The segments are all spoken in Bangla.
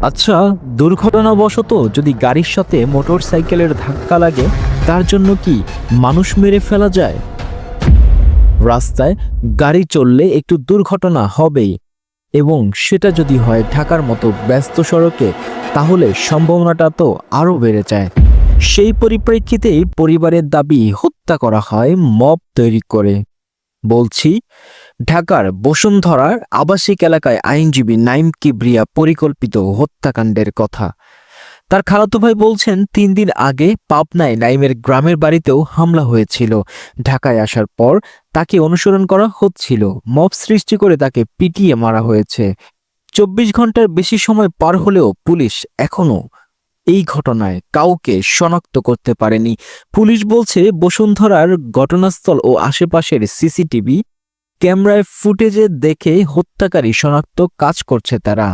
আচ্ছা, দুর্ঘটনাবশত যদি গাড়ির সাথে মোটরসাইকেলের ধাক্কা লাগে, তার জন্য কি মানুষ মেরে ফেলা যায়? রাস্তায় গাড়ি চললে একটু দুর্ঘটনা হবেই, এবং সেটা যদি হয় ঢাকার মতো ব্যস্ত সড়কে, তাহলে সম্ভাবনাটা তো আরও বেড়ে যায়। সেই পরিপ্রেক্ষিতেই পরিবারের দাবি হত্যা করা হয় মব তৈরি করে। বলছি ঢাকার বসুন্ধরার আবাসিক এলাকায় আইনজীবী নাইম কিবরিয়া পরিকল্পিত হত্যাকাণ্ডের কথা। তার খালাতো ভাই বলছেন 3 দিন আগে পাবনায় নাইমের গ্রামের বাড়িতেও হামলা হয়েছিল। ঢাকায় আসার পর তাকে অনুসরণ করা হচ্ছিল, মব সৃষ্টি করে তাকে পিটিয়ে মারা হয়েছে। 24 ঘন্টার বেশি সময় পার হলেও পুলিশ এখনো এই ঘটনায় কাউকে শনাক্ত করতে পারেনি। পুলিশ বলছে বসুন্ধরার ঘটনাস্থল ও আশেপাশের সিসিটিভি ক্যামেরায় ফুটেজে দেখে হত্যাকারী শনাক্ত কাজ করছে তারা।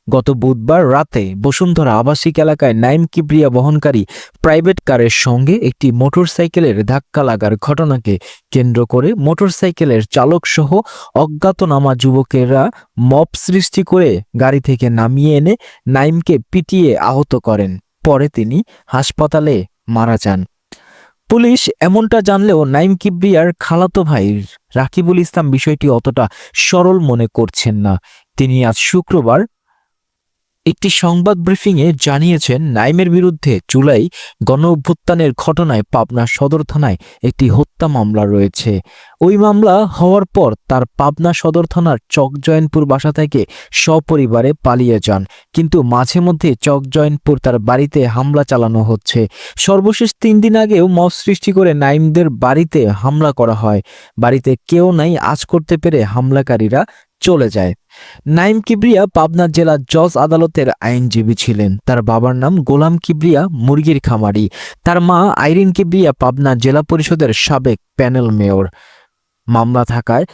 গত বুধবার রাতে বসুন্ধরা আবাসিক এলাকায় নাইম কিবরিয়া বহনকারী প্রাইভেট কারের সঙ্গে একটি মোটরসাইকেলের ধাক্কা লাগার ঘটনাকে কেন্দ্র করে মোটরসাইকেলের চালকসহ অজ্ঞাতনামা যুবকেরা মব সৃষ্টি করে গাড়ি থেকে নামিয়ে এনে নাইমকে পিটিয়ে আহত করেন। পরে তিনি হাসপাতালে মারা যান। পুলিশ এমনটা জানলেও নাইম কিবরিয়ার খালাতো ভাই রাকিবুল ইসলাম বিষয়টি অতটা সরল মনে করছেন না। তিনি আজ শুক্রবার একটি সংবাদ ব্রিফিংয়ে জানিয়েছেন, নাইমের বিরুদ্ধে জুলাই গণঅভ্যুত্থানের ঘটনায় পাবনা সদর থানায় একটি হত্যা মামলা রয়েছে। ওই মামলা হওয়ার পর তার পাবনা সদর থানার চকজয়ন্তপুর বাসা থেকে সপরিবারে পালিয়ে যান, কিন্তু মাঝে মধ্যে চকজয়ন্তপুর তার বাড়িতে হামলা চালানো হচ্ছে। সর্বশেষ 3 দিন আগেও মব সৃষ্টি করে নাইমদের বাড়িতে হামলা করা হয়। বাড়িতে কেউ নাই আজ করতে পেরে হামলাকারীরা চলে যায়। নাইম কিবরিয়া পাবনা জেলা জজ আদালতের আইনজীবী ছিলেন। তার বাবার নাম গোলাম কিবরিয়া, মুরগির খামারি। তার মা আইরিন কিবরিয়া পাবনা জেলা পরিষদের সাবেক প্যানেল মেয়র। মামলা থাকায়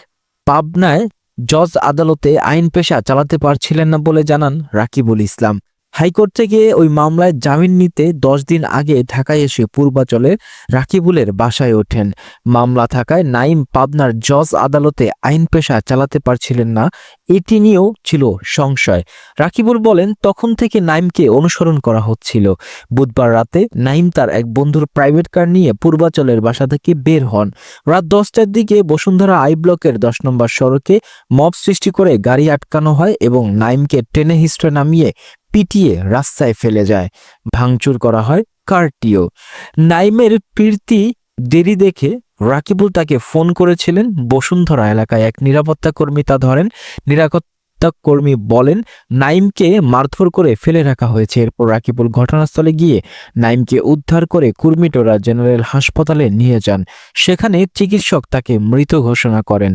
পাবনায় জজ আদালতে আইন পেশা চালাতে পারছিলেন না বলে জানান রাকিবুল ইসলাম। হাইকোর্ট থেকে ওই মামলায় জামিন নিতে 10 দিন আগে ঢাকায় এসে পূর্বাচলের রাকিবুলের বাসায় ওঠেন। মামলা থাকায় নাইম পাবনার জজ আদালতে আইন পেশা চালাতে পারছিলেন না, এটি নিয়েও ছিল সংশয়। রাকিবুল বলেন, তখন থেকে নাইমকে অনুসরণ করা হচ্ছিল। বুধবার রাতে নাইম তার এক বন্ধুর প্রাইভেট কার নিয়ে পূর্বাচলের বাসা থেকে বের হন। রাত 10টার দিকে বসুন্ধরা আই ব্লকের 10 নম্বর সড়কে মব সৃষ্টি করে গাড়ি আটকানো হয় এবং নাইমকে টেনে হিস্ট্রে নামিয়ে পিটিয়ে রাস্তায় ফেলে যায়। ভাঙচুর করা হয় কারটিও। নাইমের ফিরতি দেরি দেখে রাকিবুল তাকে ফোন করেছিলেন। বসুন্ধরা এলাকায় এক নিরাপত্তা কর্মী তা ধরেন। নিরাপত্তা কর্মী বলেন, নাইমকে মারধর করে ফেলে রাখা হয়েছে। এরপর রাকিবুল ঘটনাস্থলে গিয়ে নাইমকে উদ্ধার করে কুর্মিটোরা জেনারেল হাসপাতালে নিয়ে যান। সেখানে চিকিৎসক তাকে মৃত ঘোষণা করেন।